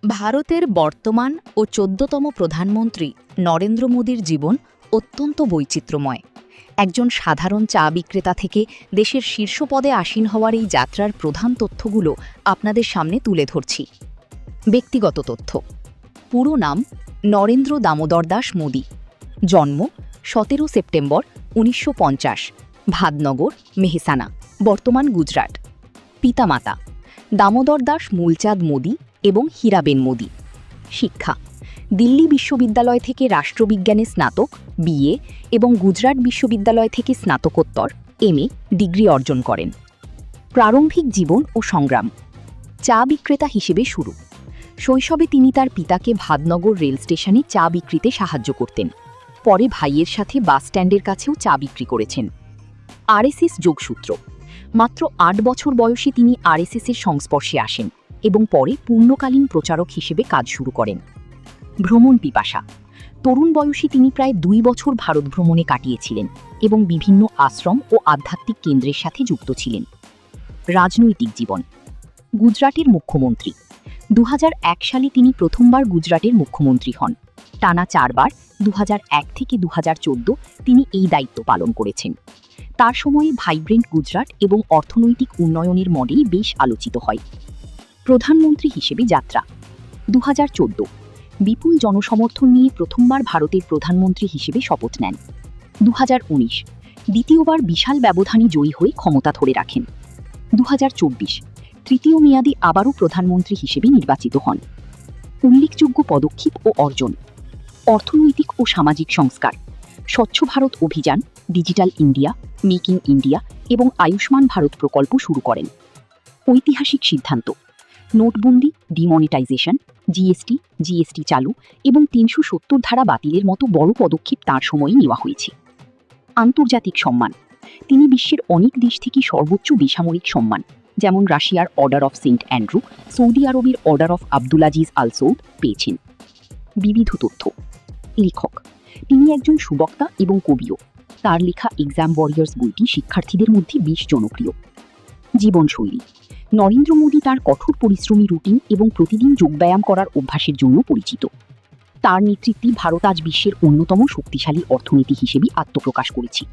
ভারতের বর্তমান ও ১৪তম প্রধানমন্ত্রী নরেন্দ্র মোদীর জীবন অত্যন্ত বৈচিত্র্যময়। একজন সাধারণ চা বিক্রেতা থেকে দেশের শীর্ষ পদে আসীন হওয়ার এই যাত্রার প্রধান তথ্যগুলো আপনাদের সামনে তুলে ধরছি। ব্যক্তিগত তথ্য। পুরো নাম নরেন্দ্র দামোদর দাস মোদী। জন্ম ১৭ সেপ্টেম্বর ১৯৫০, ভাদনগর, মেহসানা, বর্তমান গুজরাট। পিতামাতা দামোদর দাস মূলচাঁদ মোদী এবং হীরাবেন মোদী। শিক্ষা দিল্লি বিশ্ববিদ্যালয় থেকে রাষ্ট্রবিজ্ঞানে স্নাতক, বিএ এবং গুজরাট বিশ্ববিদ্যালয় থেকে স্নাতকোত্তর, এমএ ডিগ্রি অর্জন করেন। প্রারম্ভিক জীবন ও সংগ্রাম। চা বিক্রেতা হিসেবে শুরু। শৈশবে তিনি তার পিতাকে ভাদনগর রেল স্টেশনে চা বিক্রিতে সাহায্য করতেন। পরে ভাইয়ের সাথে বাস স্ট্যান্ডের কাছেও চা বিক্রি করেছেন। আরএসএস যোগসূত্র। মাত্র ৮ বছর বয়সে তিনি আরএসএসের সংস্পর্শে আসেন এবং পরে পূর্ণকালীন প্রচারক হিসেবে কাজ শুরু করেন। ভ্রমণ পিপাসা। তরুণ বয়সে তিনি প্রায় ২ বছর ভারত ভ্রমণে কাটিয়েছিলেন এবং বিভিন্ন আশ্রম ও আধ্যাত্মিক কেন্দ্রের সাথে যুক্ত ছিলেন। রাজনৈতিক জীবন। গুজরাটের মুখ্যমন্ত্রী। ২০০১ সালে তিনি প্রথমবার গুজরাটের মুখ্যমন্ত্রী হন। টানা ৪ বার ২০০১ থেকে ২০১৪ তিনি এই দায়িত্ব পালন করেছেন। তার সময়ে ভাইব্রেন্ট গুজরাট এবং অর্থনৈতিক উন্নয়নের মডেল বেশ আলোচিত হয়। প্রধানমন্ত্রী হিসেবে যাত্রা। ২০১৪ বিপুল জনসমর্থন নিয়ে প্রথমবার ভারতের প্রধানমন্ত্রী হিসেবে শপথ নেন। ২০১৯ দ্বিতীয়বার বিশাল ব্যবধানে জয়ী হয়ে ক্ষমতা ধরে রাখেন। ২০২৪ তৃতীয় মেয়াদে আবারও প্রধানমন্ত্রী হিসেবে নির্বাচিত হন। উল্লেখযোগ্য পদক্ষেপ ও অর্জন। অর্থনৈতিক ও সামাজিক সংস্কার। স্বচ্ছ ভারত অভিযান, digital India, make in India এবং আয়ুষ্মান ভারত প্রকল্প শুরু করেন। ঐতিহাসিক সিদ্ধান্ত। নোটবন্দি, ডিমনিটাইজেশন, জিএসটি চালু এবং ৩৭০ ধারা বাতিলের মতো বড় পদক্ষেপ তাঁর সময়ে নেওয়া হয়েছে। আন্তর্জাতিক সম্মান। তিনি বিশ্বের অনেক দেশ থেকে সর্বোচ্চ বেসামরিক সম্মান, যেমন রাশিয়ার order of Saint Andrew, Saudi আরবের order of Abdulaziz Al Saud পেয়েছেন। বিবিধ তথ্য। লেখক। তিনি একজন সুবক্তা এবং কবিও। তার লেখা এক্সাম ওয়ারিয়ার্স বইটি শিক্ষার্থীদের মধ্যে বেশ জনপ্রিয়। জীবনশৈলী। নরেন্দ্র মোদী তার কঠোর পরিশ্রমী রুটিন এবং প্রতিদিন যোগব্যায়াম করার অভ্যাসের জন্য পরিচিত। তার নেতৃত্বে ভারত আজ বিশ্বের অন্যতম শক্তিশালী অর্থনীতি হিসেবে আত্মপ্রকাশ করেছে।